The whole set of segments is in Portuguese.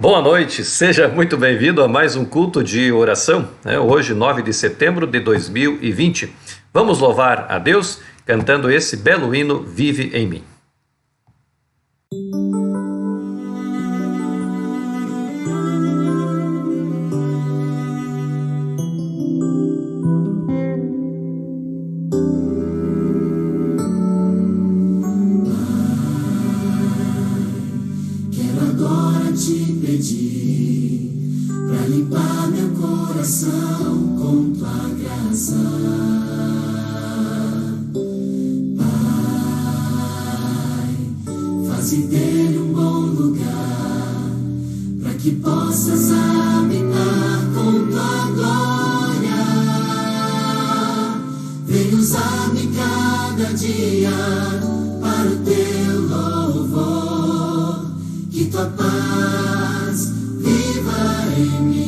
Boa noite, seja muito bem-vindo a mais um culto de oração, hoje 9 de setembro de 2020. Vamos louvar a Deus cantando esse belo hino, Vive em mim. Pra limpar meu coração com tua graça, Pai, faze dele um bom lugar, pra que possas habitar com tua glória. Vem usar-me cada dia para o teu louvor, que tua paz viva em mim.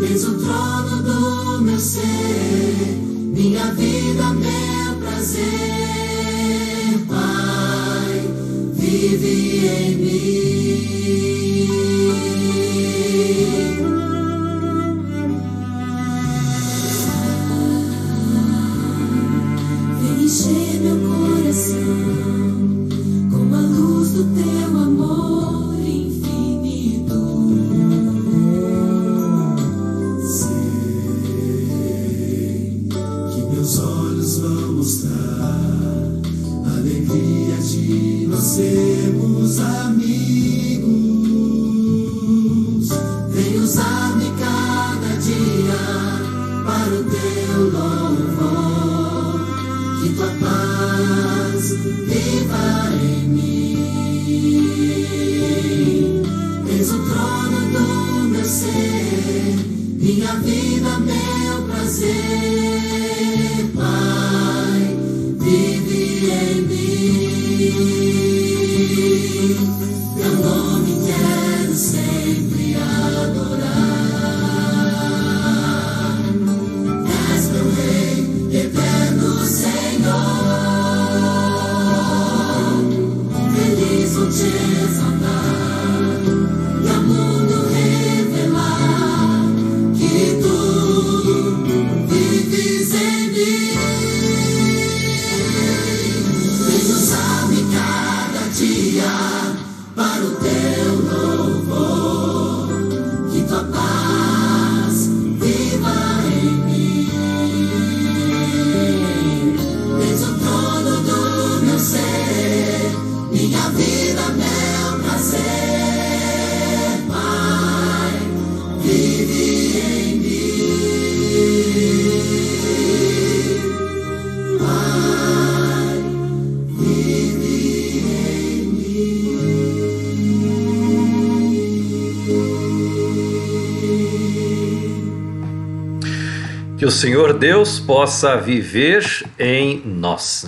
Tens o trono do meu ser, minha vida, meu prazer. Pai, vive em mim. Vem encher meu coração com a luz do teu amor infinito. Sei que meus olhos vão mostrar a alegria de nós sermos amigos. Vem usar-me cada dia para o teu louvor, que tua paz viva em mim. Tens o trono do meu ser, minha vida, meu prazer. Pai, vive em mim. Teu nome quero sempre adorar. És meu Rei, eterno Senhor. Feliz vou te exaltar e ao mundo revelar que tu vives em mim. Vem usar-me cada dia para o teu louvor, que tua paz viva em mim. Tens o trono do meu ser, minha vida, meu prazer. Pai, vive em mim. Pai, vive em mim. Que o Senhor Deus possa viver em nós,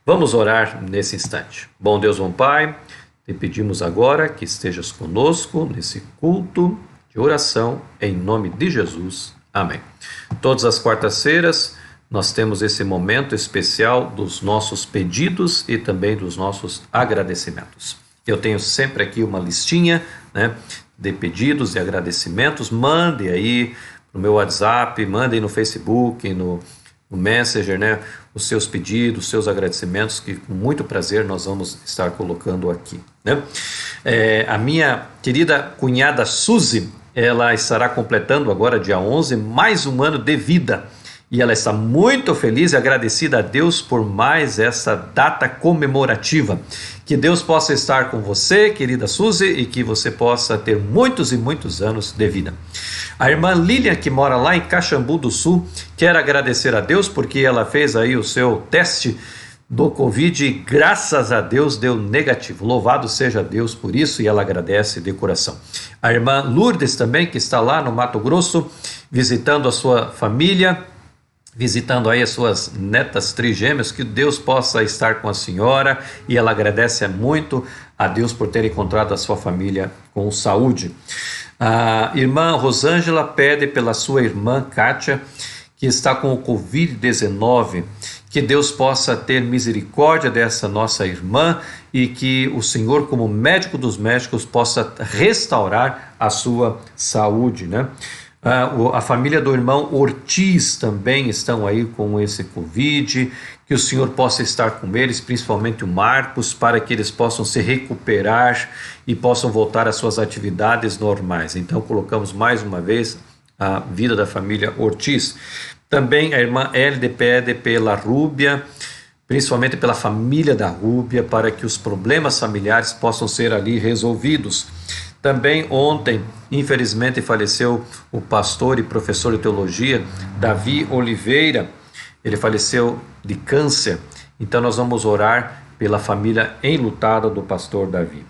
Vamos orar nesse instante. Bom Deus, bom Pai, te pedimos agora que estejas conosco nesse culto de oração, em nome de Jesus. Amém. Todas as quartas-feiras nós temos esse momento especial dos nossos pedidos e também dos nossos agradecimentos. Eu tenho sempre aqui uma listinha, de pedidos e agradecimentos. Mande aí no meu WhatsApp, mandem no Facebook, no Messenger, os seus pedidos, os seus agradecimentos, que com muito prazer nós vamos estar colocando aqui. A minha querida cunhada Suzy, ela estará completando agora, dia 11, mais um ano de vida. E ela está muito feliz e agradecida a Deus por mais essa data comemorativa. Que Deus possa estar com você, querida Suzy, e que você possa ter muitos e muitos anos de vida. A irmã Lilian, que mora lá em Caxambu do Sul, quer agradecer a Deus porque ela fez aí o seu teste do Covid e graças a Deus deu negativo. Louvado seja Deus por isso, e ela agradece de coração. A irmã Lourdes também, que está lá no Mato Grosso, visitando a sua família, visitando aí as suas netas trigêmeas, que Deus possa estar com a senhora, e ela agradece muito a Deus por ter encontrado a sua família com saúde. A irmã Rosângela pede pela sua irmã Kátia, que está com o Covid-19, que Deus possa ter misericórdia dessa nossa irmã e que o Senhor, como médico dos médicos, possa restaurar a sua saúde, né? A família do irmão Ortiz também estão aí com esse Covid, que o Senhor possa estar com eles, principalmente o Marcos, para que eles possam se recuperar e possam voltar às suas atividades normais. Então colocamos mais uma vez a vida da família Ortiz. Também a irmã Hélide pede pela Rúbia, principalmente pela família da Rúbia, para que os problemas familiares possam ser ali resolvidos. Também ontem, infelizmente, faleceu o pastor e professor de teologia Davi Oliveira. Ele faleceu de câncer. Então nós vamos orar pela família enlutada do pastor Davi.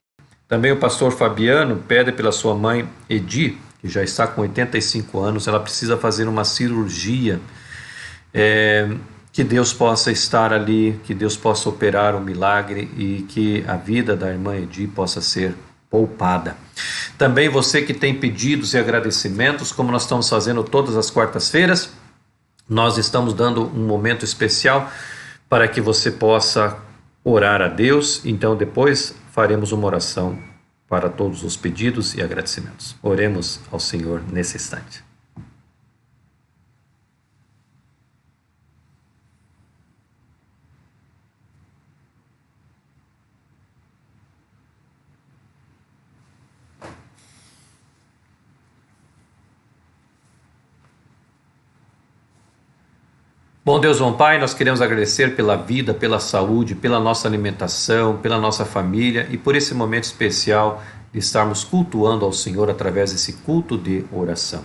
Também o pastor Fabiano pede pela sua mãe Edi, que já está com 85 anos. Ela precisa fazer uma cirurgia. Que Deus possa estar ali, que Deus possa operar um milagre e que a vida da irmã Edi possa ser poupada. Também você que tem pedidos e agradecimentos, como nós estamos fazendo todas as quartas-feiras, nós estamos dando um momento especial para que você possa orar a Deus. Então depois faremos uma oração para todos os pedidos e agradecimentos. Oremos ao Senhor nesse instante. Bom Deus, bom Pai, nós queremos agradecer pela vida, pela saúde, pela nossa alimentação, pela nossa família e por esse momento especial de estarmos cultuando ao Senhor através desse culto de oração.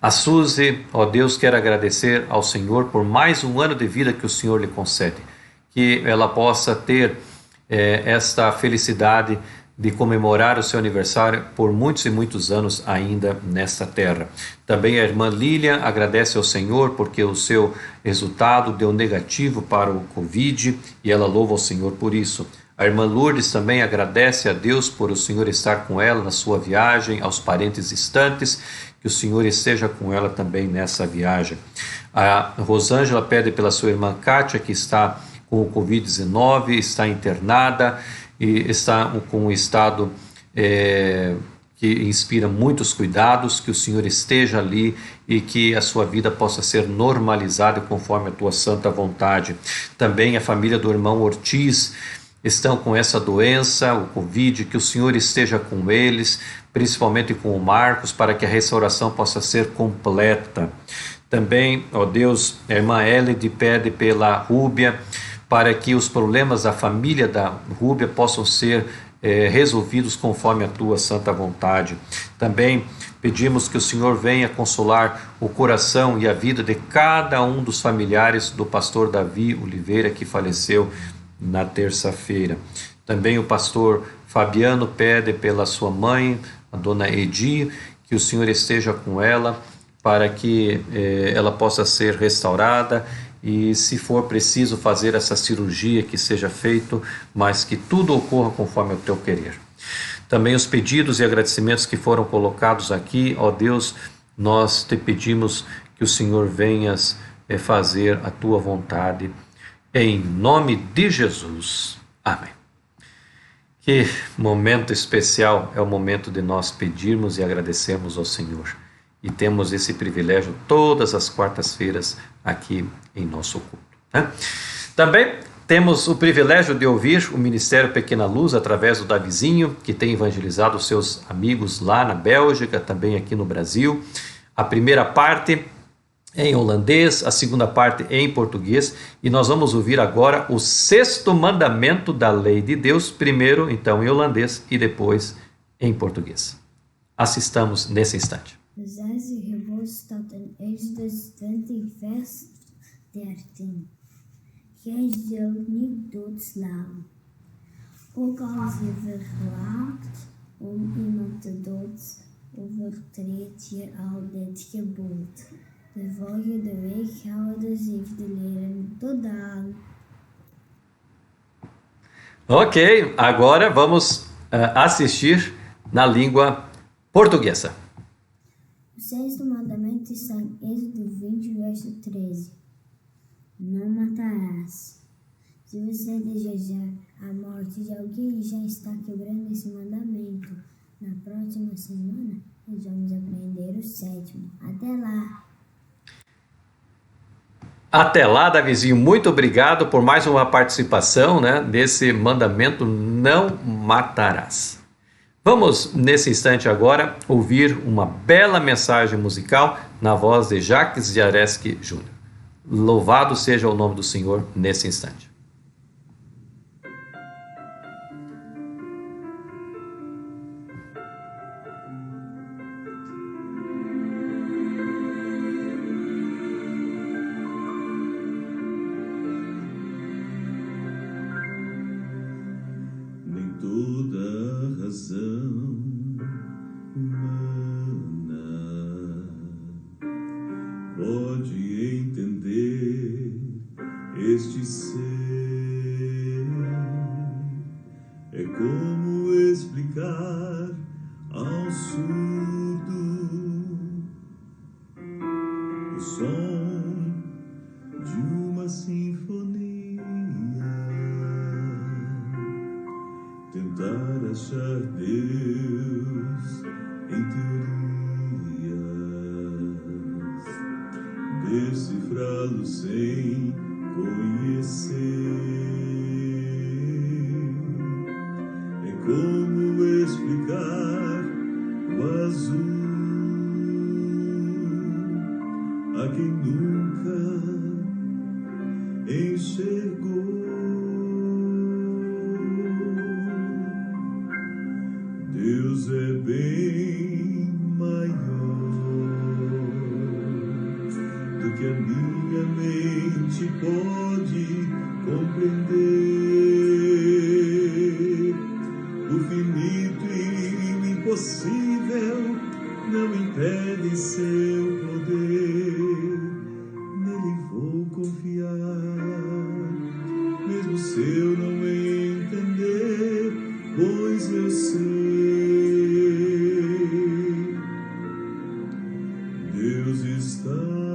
A Suzy, ó Deus, quer agradecer ao Senhor por mais um ano de vida que o Senhor lhe concede, que ela possa ter esta felicidade de comemorar o seu aniversário por muitos e muitos anos ainda nesta terra. Também a irmã Lília agradece ao Senhor porque o seu resultado deu negativo para o Covid e ela louva ao Senhor por isso. A irmã Lourdes também agradece a Deus por o Senhor estar com ela na sua viagem, aos parentes distantes, que o Senhor esteja com ela também nessa viagem. A Rosângela pede pela sua irmã Kátia, que está com o Covid-19, está internada, e está com um estado que inspira muitos cuidados, que o Senhor esteja ali e que a sua vida possa ser normalizada conforme a tua santa vontade. Também a família do irmão Ortiz estão com essa doença, o Covid, que o Senhor esteja com eles, principalmente com o Marcos, para que a restauração possa ser completa. Também, ó Deus, a irmã Hélide pede pela Rúbia, para que os problemas da família da Rúbia possam ser resolvidos conforme a tua santa vontade. Também pedimos que o Senhor venha consolar o coração e a vida de cada um dos familiares do pastor Davi Oliveira, que faleceu na terça-feira. Também o pastor Fabiano pede pela sua mãe, a dona Edi, que o Senhor esteja com ela, para que ela possa ser restaurada e, se for preciso fazer essa cirurgia, que seja feito, mas que tudo ocorra conforme o teu querer. Também os pedidos e agradecimentos que foram colocados aqui, ó Deus, nós te pedimos que o Senhor venhas fazer a tua vontade, em nome de Jesus. Amém. Que momento especial é o momento de nós pedirmos e agradecermos ao Senhor. E temos esse privilégio todas as quartas-feiras aqui em nosso culto, né? Também temos o privilégio de ouvir o Ministério Pequena Luz através do Davizinho, que tem evangelizado os seus amigos lá na Bélgica, também aqui no Brasil. A primeira parte em holandês, a segunda parte em português, e nós vamos ouvir agora o 6º mandamento da lei de Deus, primeiro então em holandês e depois em português. Assistamos nesse instante. De 6e gebod staat in Exodus 20 vers 13. Gij zult niet doodslaan. Ook als je verwaagt iemand te dood, overtreed je al dit gebod. De volgende week houden zich de leren tot dan. Ok, agora vamos assistir na língua portuguesa. O 6º mandamento está em Êxodo 20, verso 13. não matarás. Se você desejar a morte de alguém, já está quebrando esse mandamento. Na próxima semana, nós vamos aprender o 7º. Até lá! Até lá, Davizinho, muito obrigado por mais uma participação, né, desse mandamento não matarás. Vamos, nesse instante agora, ouvir uma bela mensagem musical na voz de Jacques Jareski Jr. Louvado seja o nome do Senhor nesse instante. Toda razão humana pode entender este ser. É como explicar ao surdo o som de uma sinfonia. Tentar achar Deus em teorias, decifrá-lo sem conhecer. É como explicar o azul a quem nunca enxergou. Deus é bem maior do que a minha mente pode compreender. O finito e o impossível não impedem seu poder. Nele vou confiar, mesmo se eu não entender, pois eu sei. Deus está além.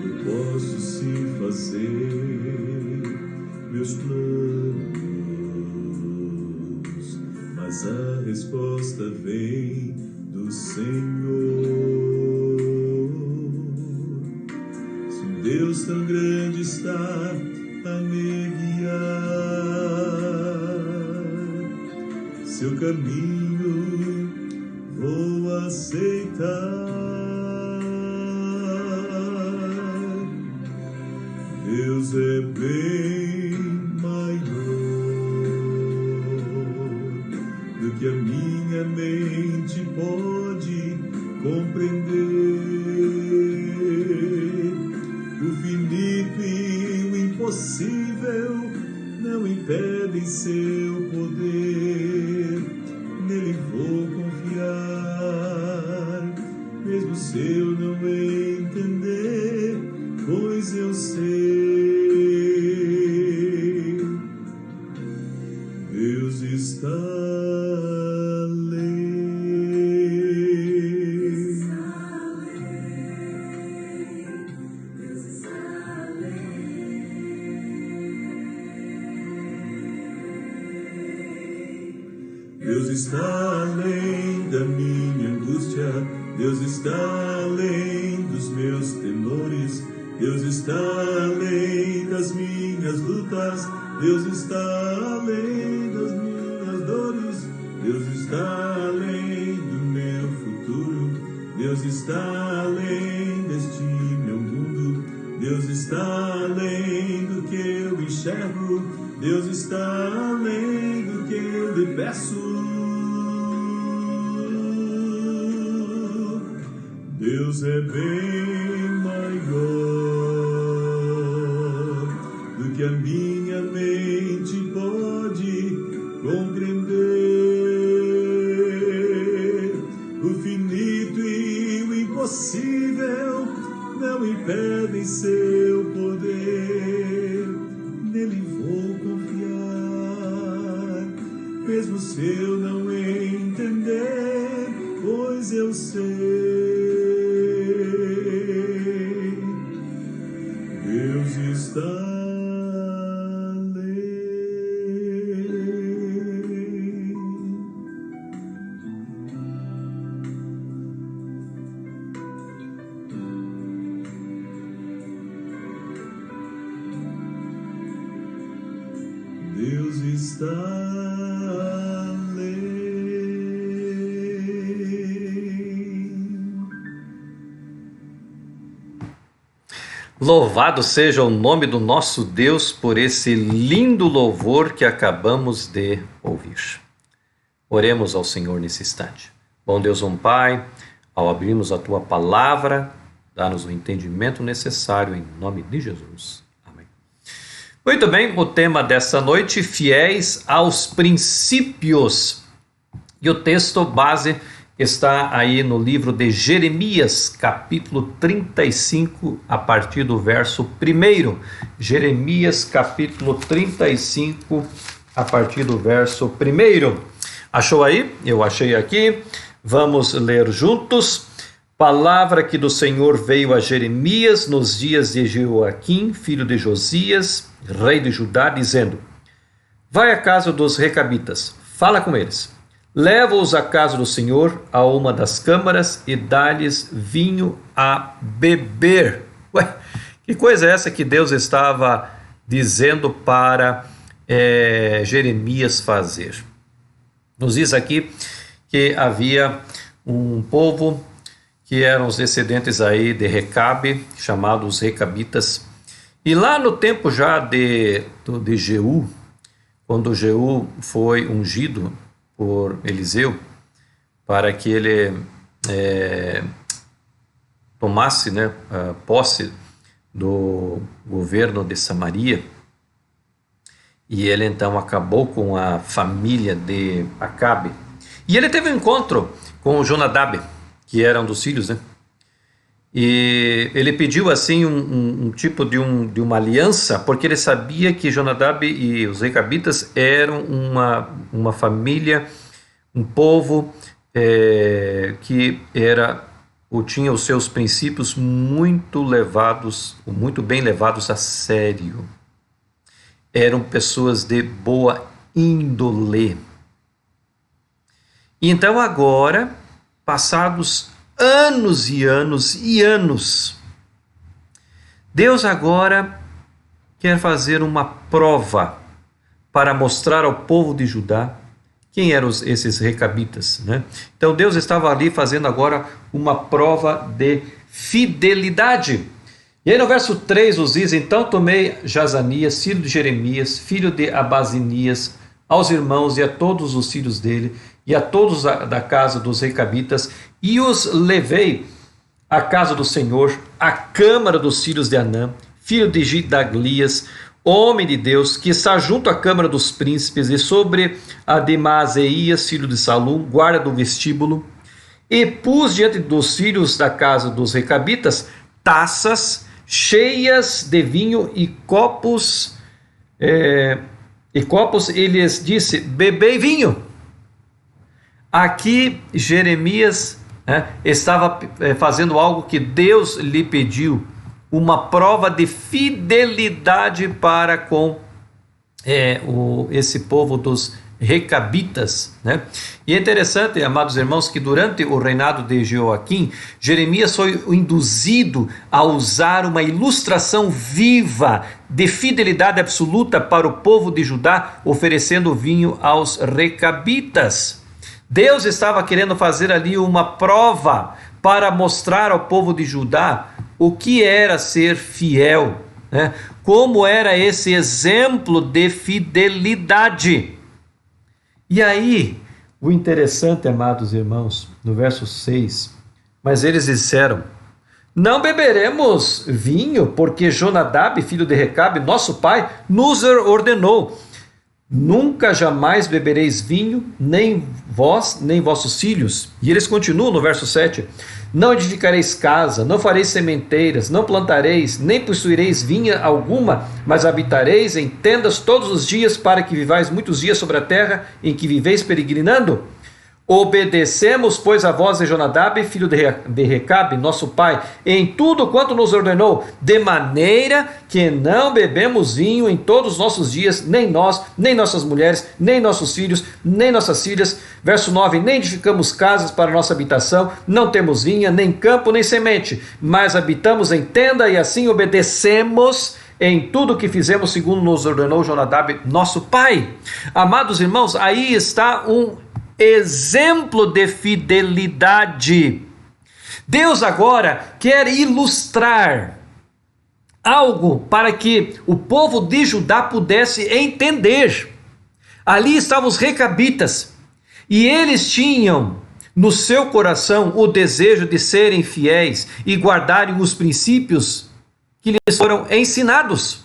Eu posso sim fazer meus planos, mas a resposta vem do Senhor. Se um Deus tão grande está a me guiar, seu caminho vou aceitar. Deus é bem maior do que a minha mente pode compreender. O finito e o impossível não impedem seu poder. Nele vou confiar, mesmo se eu não entender, pois eu sei. Deus está além. Deus está além da minha angústia, Deus está além dos meus temores, Deus está além das minhas lutas, Deus está além das minhas dores, Deus está além do meu futuro, Deus está além deste meu mundo, Deus está além do que eu enxergo, Deus está além do que eu lhe peço. Deus é bem maior do que a minha mente pode compreender. O finito e o impossível não impedem seu poder. Nele vou confiar, mesmo se eu não entender. está além. Louvado seja o nome do nosso Deus por esse lindo louvor que acabamos de ouvir. Oremos ao Senhor nesse instante. Bom Deus, bom Pai, ao abrirmos a Tua palavra, dá-nos o entendimento necessário em nome de Jesus. Amém. Muito bem, o tema dessa noite, fiéis aos princípios. E o texto base está aí no livro de Jeremias, capítulo 35, a partir do verso 1. Jeremias, capítulo 35, a partir do verso 1. Achou aí? Eu achei aqui. Vamos ler juntos. Palavra que do Senhor veio a Jeremias nos dias de Jeoaquim, filho de Josias, rei de Judá, dizendo: Vai à casa dos recabitas, fala com eles. Leva-os à casa do Senhor, a uma das câmaras, e dá-lhes vinho a beber. Ué, que coisa é essa que Deus estava dizendo para Jeremias fazer? Nos diz aqui que havia um povo que eram os descendentes aí de Recabe, chamados recabitas. E lá no tempo já de Jeú, quando Jeú foi ungido por Eliseu, para que ele tomasse a posse do governo de Samaria, e ele então acabou com a família de Acabe. E ele teve um encontro com Jonadab, que era um dos filhos, E ele pediu assim um tipo de uma aliança, porque ele sabia que Jonadab e os recabitas eram uma família, um povo que tinha os seus princípios muito bem levados a sério. Eram pessoas de boa índole. E então agora, passados anos e anos e anos, Deus agora quer fazer uma prova para mostrar ao povo de Judá quem eram esses recabitas, Então Deus estava ali fazendo agora uma prova de fidelidade. E aí no verso 3 nos diz: Então tomei Jazanias, filho de Jeremias, filho de Abazinias, aos irmãos e a todos os filhos dele, e a todos da casa dos recabitas, e os levei à casa do Senhor, à câmara dos filhos de Anã, filho de Gidaglias, homem de Deus, que está junto à câmara dos príncipes, e sobre a de Maazeias, filho de Salum, guarda do vestíbulo, e pus diante dos filhos da casa dos recabitas taças cheias de vinho e copos, e lhes disse: bebei vinho. Aqui Jeremias estava fazendo algo que Deus lhe pediu, uma prova de fidelidade para com esse povo dos recabitas, E é interessante, amados irmãos, que durante o reinado de Jeoaquim, Jeremias foi induzido a usar uma ilustração viva de fidelidade absoluta para o povo de Judá, oferecendo vinho aos recabitas. Deus estava querendo fazer ali uma prova para mostrar ao povo de Judá o que era ser fiel, como era esse exemplo de fidelidade. E aí, o interessante, amados irmãos, no verso 6, mas eles disseram: não beberemos vinho, porque Jonadab, filho de Recabe, nosso pai, nos ordenou: nunca jamais bebereis vinho, nem vós, nem vossos filhos. E eles continuam no verso 7, não edificareis casa, não fareis sementeiras, não plantareis, nem possuireis vinha alguma, mas habitareis em tendas todos os dias, para que vivais muitos dias sobre a terra em que viveis peregrinando. Obedecemos, pois, a voz de Jonadab, filho de Recabe, nosso pai, em tudo quanto nos ordenou, de maneira que não bebemos vinho em todos os nossos dias, nem nós, nem nossas mulheres, nem nossos filhos, nem nossas filhas. Verso 9, nem edificamos casas para nossa habitação, não temos vinha, nem campo, nem semente, mas habitamos em tenda e assim obedecemos em tudo que fizemos segundo nos ordenou Jonadab, nosso pai. Amados irmãos, aí está um exemplo de fidelidade. Deus agora quer ilustrar algo para que o povo de Judá pudesse entender. Ali estavam os recabitas, e eles tinham no seu coração o desejo de serem fiéis e guardarem os princípios que lhes foram ensinados.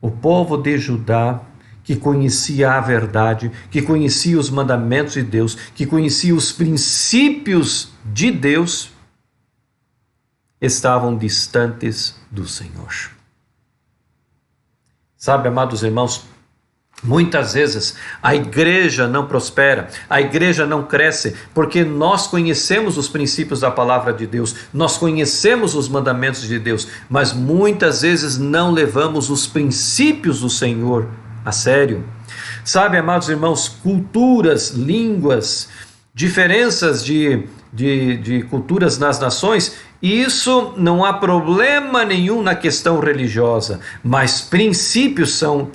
O povo de Judá, que conhecia a verdade, que conhecia os mandamentos de Deus, que conhecia os princípios de Deus, estavam distantes do Senhor. Sabe, amados irmãos, muitas vezes a igreja não prospera, a igreja não cresce, porque nós conhecemos os princípios da palavra de Deus, nós conhecemos os mandamentos de Deus, mas muitas vezes não levamos os princípios do Senhor a sério. Sabe, amados irmãos, culturas, línguas, diferenças de culturas nas nações, isso não há problema nenhum na questão religiosa, mas princípios são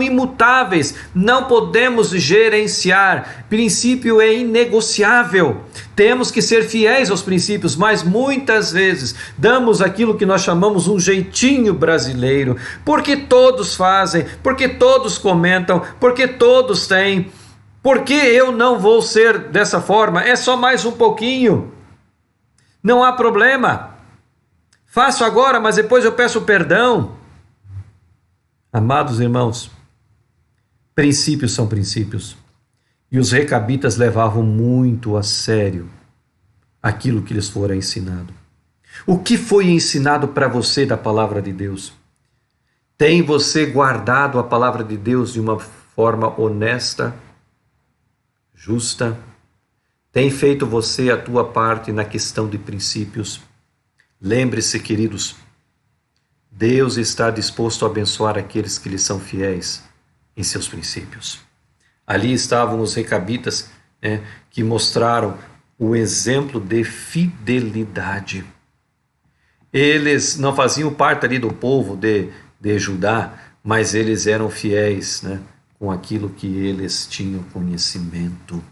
imutáveis, não podemos gerenciar, princípio é inegociável, temos que ser fiéis aos princípios, mas muitas vezes damos aquilo que nós chamamos um jeitinho brasileiro, porque todos fazem, porque todos comentam, porque todos têm. Por que eu não vou ser dessa forma? É só mais um pouquinho. Não há problema. Faço agora, mas depois eu peço perdão. Amados irmãos, princípios são princípios. E os recabitas levavam muito a sério aquilo que lhes fora ensinado. O que foi ensinado para você da palavra de Deus? Tem você guardado a palavra de Deus de uma forma honesta, justa? Tem feito você a tua parte na questão de princípios? Lembre-se, queridos, Deus está disposto a abençoar aqueles que lhe são fiéis em seus princípios. Ali estavam os recabitas, que mostraram o exemplo de fidelidade. Eles não faziam parte ali do povo de Judá, mas eles eram fiéis, com aquilo que eles tinham conhecimento.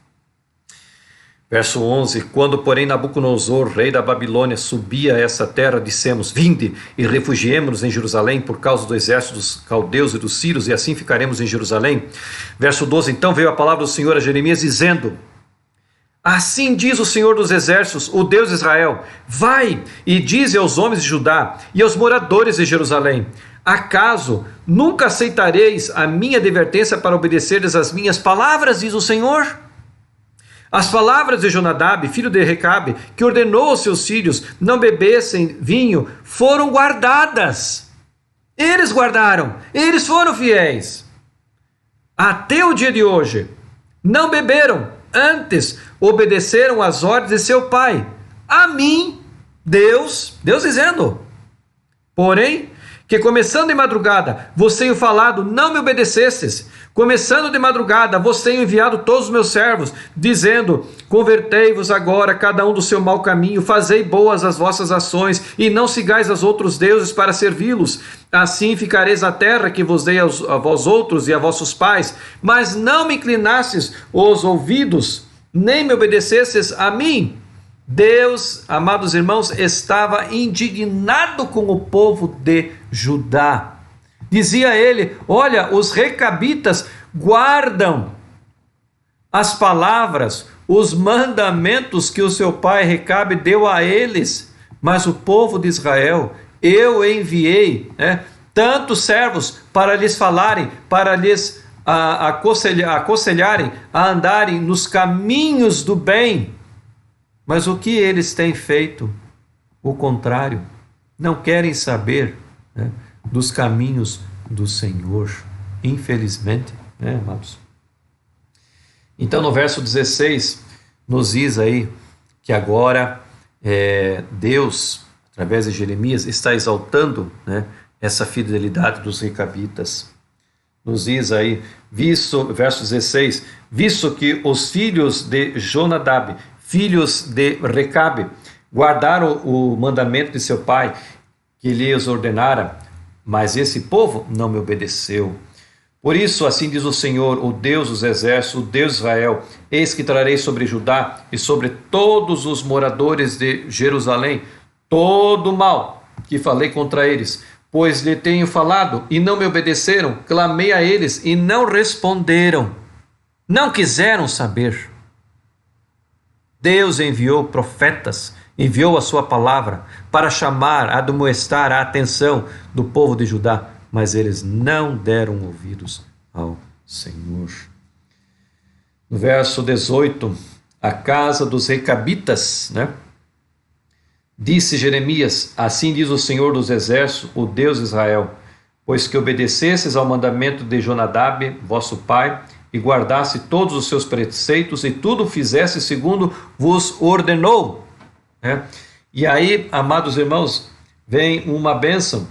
Verso 11, quando porém Nabucodonosor, rei da Babilônia, subia a essa terra, dissemos, vinde e refugiemo-nos em Jerusalém por causa do exército dos caldeus e dos sírios, e assim ficaremos em Jerusalém. Verso 12, então veio a palavra do Senhor a Jeremias, dizendo, assim diz o Senhor dos exércitos, o Deus de Israel, vai e dize aos homens de Judá e aos moradores de Jerusalém, acaso nunca aceitareis a minha advertência para obedecerdes às minhas palavras, diz o Senhor? As palavras de Jonadab, filho de Recabe, que ordenou aos seus filhos não bebessem vinho, foram guardadas. Eles guardaram, eles foram fiéis. Até o dia de hoje, não beberam, antes obedeceram às ordens de seu pai. A mim, Deus dizendo, porém, que começando de madrugada vos tenho falado, não me obedecestes. Começando de madrugada vos tenho enviado todos os meus servos, dizendo, convertei-vos agora cada um do seu mau caminho, fazei boas as vossas ações, e não sigais aos outros deuses para servi-los. Assim ficareis na terra que vos dei a vós outros e a vossos pais, mas não me inclinastes os ouvidos, nem me obedecestes a mim. Deus, amados irmãos, estava indignado com o povo de Judá. Dizia ele, olha, os recabitas guardam as palavras, os mandamentos que o seu pai Recabe deu a eles, mas o povo de Israel, eu enviei tantos servos para lhes falarem, para lhes aconselharem a andarem nos caminhos do bem. Mas o que eles têm feito? O contrário, não querem saber dos caminhos do Senhor, infelizmente, amados? Então no verso 16, nos diz aí que agora Deus, através de Jeremias, está exaltando essa fidelidade dos recabitas. Nos diz aí, verso 16, visto que os filhos de Jonadab, filhos de Recabe, guardaram o mandamento de seu pai que lhes ordenara, mas esse povo não me obedeceu. Por isso, assim diz o Senhor, o Deus dos exércitos, o Deus de Israel: eis que trarei sobre Judá e sobre todos os moradores de Jerusalém todo o mal que falei contra eles, pois lhe tenho falado e não me obedeceram, clamei a eles e não responderam, não quiseram saber. Deus enviou profetas, enviou a sua palavra para chamar, admoestar a atenção do povo de Judá, mas eles não deram ouvidos ao Senhor. No verso 18, a casa dos recabitas, disse Jeremias: assim diz o Senhor dos exércitos, o Deus de Israel, pois que obedecesses ao mandamento de Jonadab, vosso pai, e guardasse todos os seus preceitos, e tudo fizesse segundo vos ordenou. E aí, amados irmãos, vem uma bênção.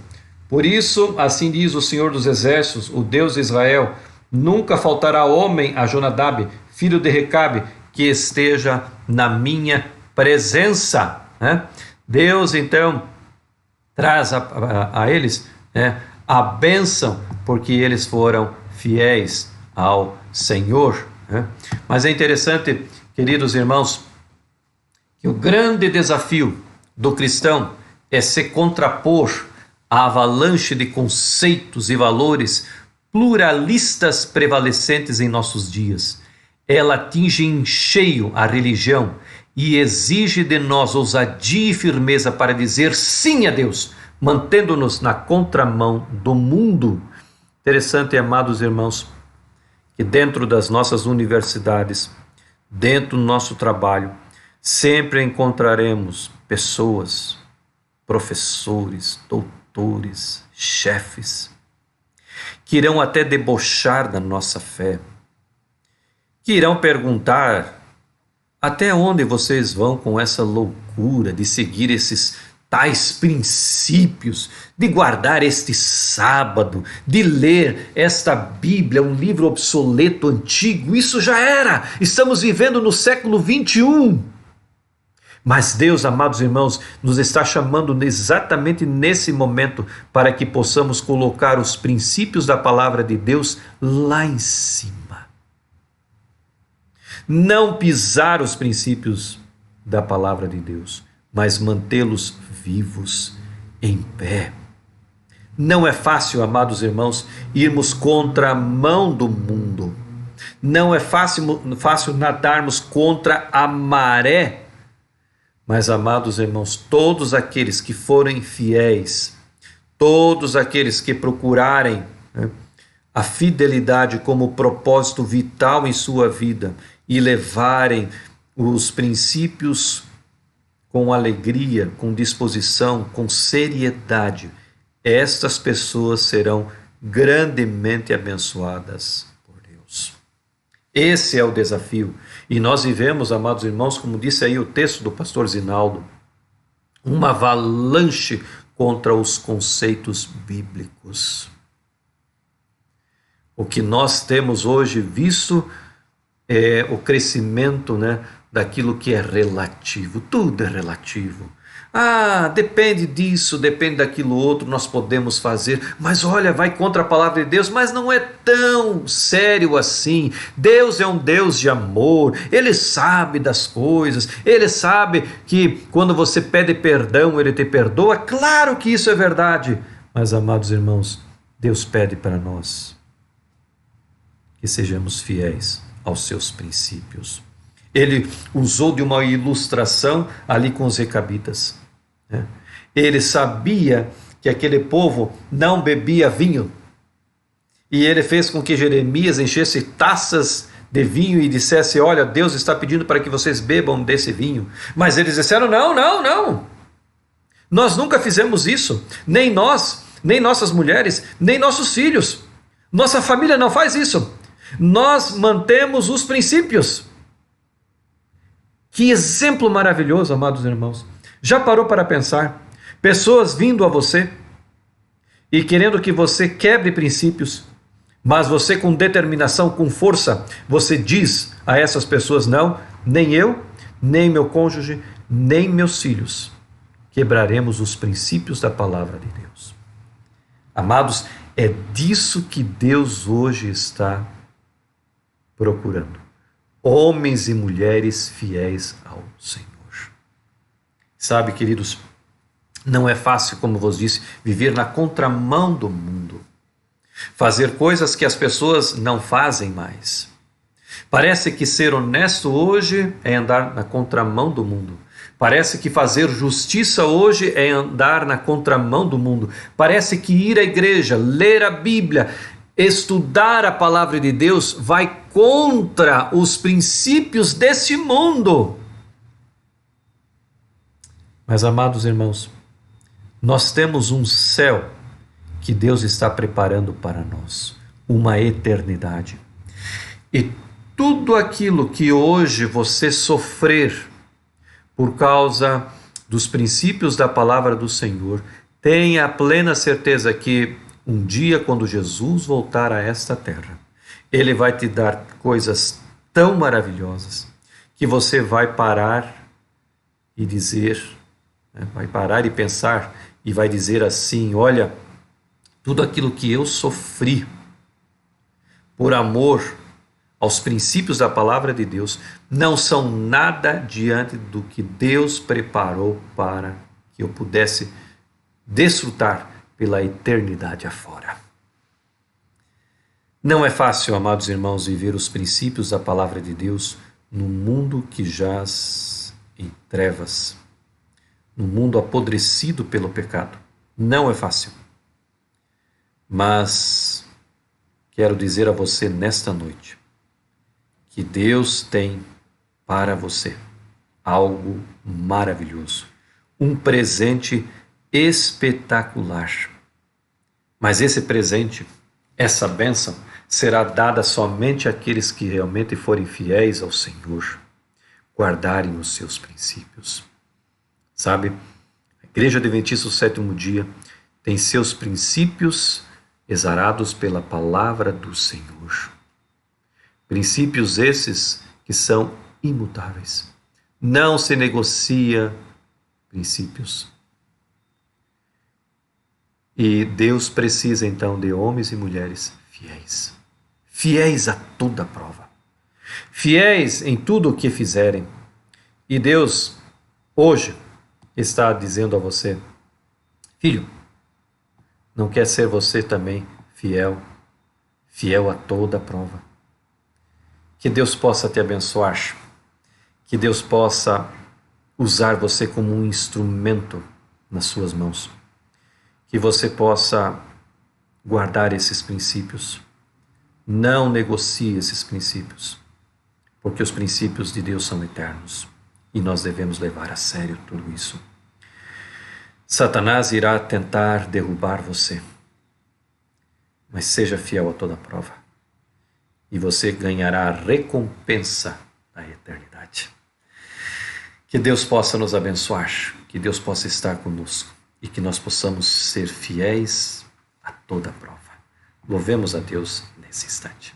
Por isso, assim diz o Senhor dos exércitos, o Deus de Israel: nunca faltará homem a Jonadab, filho de Recabe, que esteja na minha presença. Deus, então, traz a eles a bênção, porque eles foram fiéis ao Senhor. Mas é interessante, queridos irmãos, que o grande desafio do cristão é se contrapor à avalanche de conceitos e valores pluralistas prevalecentes em nossos dias. Ela atinge em cheio a religião e exige de nós ousadia e firmeza para dizer sim a Deus, mantendo-nos na contramão do mundo. Interessante, amados irmãos, que dentro das nossas universidades, dentro do nosso trabalho, sempre encontraremos pessoas, professores, doutores, chefes, que irão até debochar da nossa fé, que irão perguntar: até onde vocês vão com essa loucura de seguir esses tais princípios, de guardar este sábado, de ler esta Bíblia, um livro obsoleto, antigo? Isso já era, estamos vivendo no século 21. Mas Deus, amados irmãos, nos está chamando exatamente nesse momento para que possamos colocar os princípios da palavra de Deus lá em cima. Não pisar os princípios da palavra de Deus, mas mantê-los vivos, em pé. Não é fácil, amados irmãos, irmos contra a mão do mundo. Não é fácil nadarmos contra a maré. Mas, amados irmãos, todos aqueles que forem fiéis, todos aqueles que procurarem a fidelidade como propósito vital em sua vida e levarem os princípios com alegria, com disposição, com seriedade, estas pessoas serão grandemente abençoadas por Deus. Esse é o desafio. E nós vivemos, amados irmãos, como disse aí o texto do pastor Zinaldo, uma avalanche contra os conceitos bíblicos. O que nós temos hoje visto é o crescimento, daquilo que é relativo. Tudo é relativo. Depende disso, depende daquilo outro, nós podemos fazer, mas olha, vai contra a palavra de Deus, mas não é tão sério assim. Deus é um Deus de amor, Ele sabe das coisas, Ele sabe que quando você pede perdão, Ele te perdoa. Claro que isso é verdade, mas, amados irmãos, Deus pede para nós que sejamos fiéis aos seus princípios. Ele usou de uma ilustração ali com os recabitas. Ele sabia que aquele povo não bebia vinho. E ele fez com que Jeremias enchesse taças de vinho e dissesse: olha, Deus está pedindo para que vocês bebam desse vinho. Mas eles disseram: não. Nós nunca fizemos isso. Nem nós, nem nossas mulheres, nem nossos filhos. Nossa família não faz isso. Nós mantemos os princípios. Que exemplo maravilhoso, amados irmãos. Já parou para pensar? Pessoas vindo a você e querendo que você quebre princípios, mas você com determinação, com força, você diz a essas pessoas: não, nem eu, nem meu cônjuge, nem meus filhos quebraremos os princípios da palavra de Deus. Amados, é disso que Deus hoje está procurando. Homens e mulheres fiéis ao Senhor. Sabe, queridos, não é fácil, como vos disse, viver na contramão do mundo. Fazer coisas que as pessoas não fazem mais. Parece que ser honesto hoje é andar na contramão do mundo. Parece que fazer justiça hoje é andar na contramão do mundo. Parece que ir à igreja, ler a Bíblia, estudar a palavra de Deus vai contra os princípios desse mundo. Mas, amados irmãos, nós temos um céu que Deus está preparando para nós, uma eternidade. E tudo aquilo que hoje você sofrer por causa dos princípios da palavra do Senhor, tenha a plena certeza que um dia, quando Jesus voltar a esta terra, Ele vai te dar coisas tão maravilhosas que você vai parar e dizer, vai parar e pensar e vai dizer assim: olha, tudo aquilo que eu sofri por amor aos princípios da palavra de Deus não são nada diante do que Deus preparou para que eu pudesse desfrutar pela eternidade afora. Não é fácil, amados irmãos, viver os princípios da palavra de Deus num mundo que jaz em trevas, num mundo apodrecido pelo pecado. Não é fácil. Mas quero dizer a você nesta noite que Deus tem para você algo maravilhoso, um presente espetacular. Mas esse presente, essa bênção, será dada somente àqueles que realmente forem fiéis ao Senhor, guardarem os seus princípios. Sabe, a Igreja Adventista do Sétimo Dia tem seus princípios exarados pela palavra do Senhor. Princípios esses que são imutáveis. Não se negocia princípios. E Deus precisa então de homens e mulheres fiéis. Fiéis a toda prova. Fiéis em tudo o que fizerem. E Deus hoje está dizendo a você: filho, não quer ser você também fiel a toda prova? Que Deus possa te abençoar, que Deus possa usar você como um instrumento nas suas mãos, que você possa guardar esses princípios, não negocie esses princípios, porque os princípios de Deus são eternos e nós devemos levar a sério tudo isso. Satanás irá tentar derrubar você, mas seja fiel a toda prova. E você ganhará a recompensa da eternidade. Que Deus possa nos abençoar, que Deus possa estar conosco e que nós possamos ser fiéis a toda prova. Louvemos a Deus nesse instante.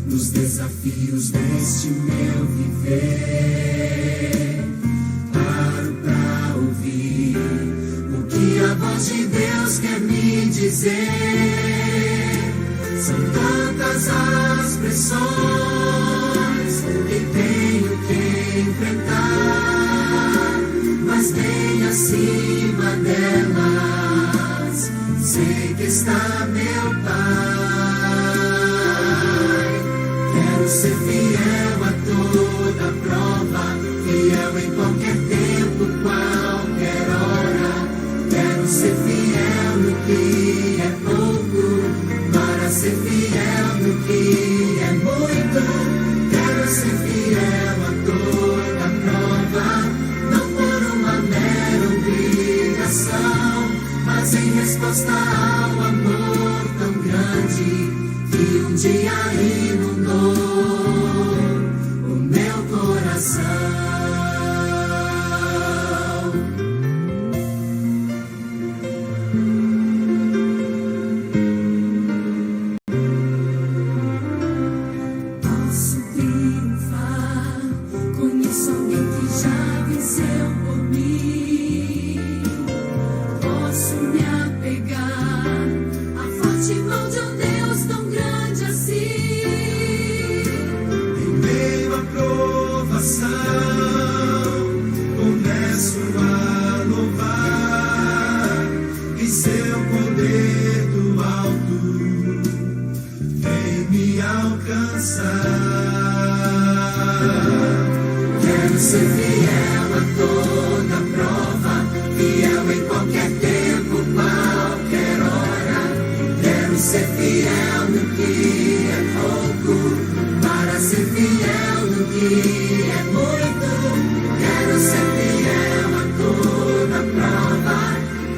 Nos desafios deste meu viver, paro pra ouvir o que a voz de Deus quer me dizer. São tantas as pressões que tenho que enfrentar, mas bem acima delas sei que está meu Pai. Quero ser fiel a toda prova, fiel em qualquer tempo, qualquer hora. Quero ser fiel ser fiel no que é muito, quero ser fiel a toda prova, não por uma mera obrigação, mas em resposta ao amor tão grande que um dia inundou o meu coração. Quero ser fiel a toda prova, fiel em qualquer tempo, qualquer hora. Quero ser fiel no que é pouco, para ser fiel no que é muito. Quero ser fiel a toda prova,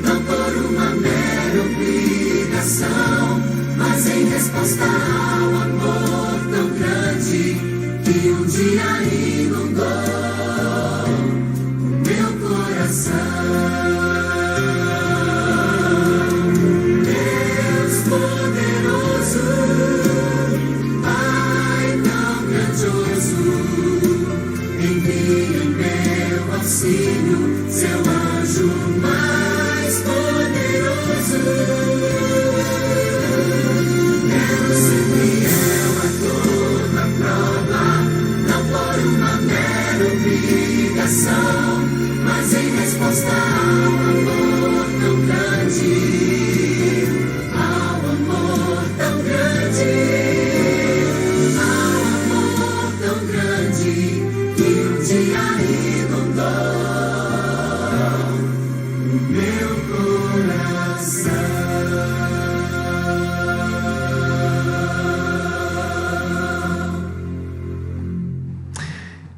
não por uma mera obrigação, mas em resposta ao amor tão grande que um dia inundou o meu coração. Deus poderoso, Pai tão grandioso, envia em meu auxílio seu anjo mais poderoso. Quero ser fiel a toda prova, não por uma mera obrigação, mas em resposta ao amor tão grande, ao amor tão grande, ao amor tão grande, que um dia inundou o meu coração.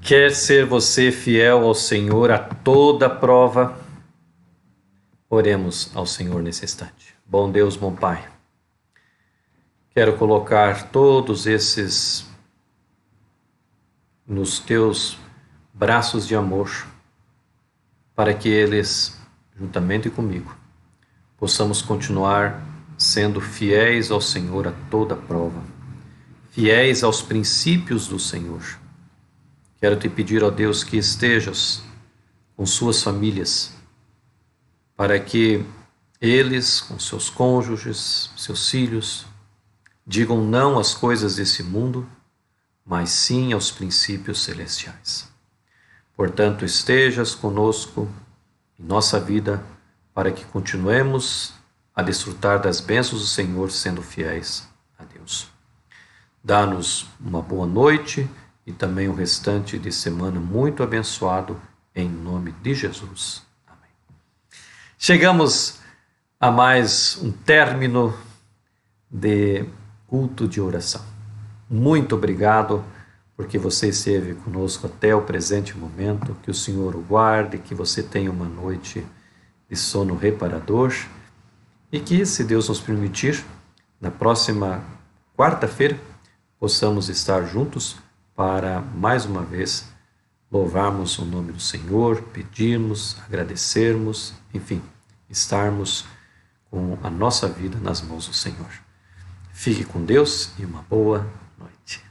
Quer ser você fiel ao Senhor a toda prova? Oremos ao Senhor nesse instante. Bom Deus, bom Pai, quero colocar todos esses nos teus braços de amor, para que eles, juntamente comigo, possamos continuar sendo fiéis ao Senhor a toda prova, fiéis aos princípios do Senhor. Quero te pedir, ó Deus, que estejas com suas famílias, para que eles, com seus cônjuges, seus filhos, digam não às coisas desse mundo, mas sim aos princípios celestiais. Portanto, estejas conosco em nossa vida, para que continuemos a desfrutar das bênçãos do Senhor, sendo fiéis a Deus. Dá-nos uma boa noite e também o restante de semana muito abençoado, em nome de Jesus. Amém. Chegamos a mais um término de culto de oração. Muito obrigado porque você esteve conosco até o presente momento. Que o Senhor o guarde, que você tenha uma noite de sono reparador e que, se Deus nos permitir, na próxima quarta-feira possamos estar juntos para, mais uma vez, louvarmos o nome do Senhor, pedirmos, agradecermos, enfim, estarmos com a nossa vida nas mãos do Senhor. Fique com Deus e uma boa noite.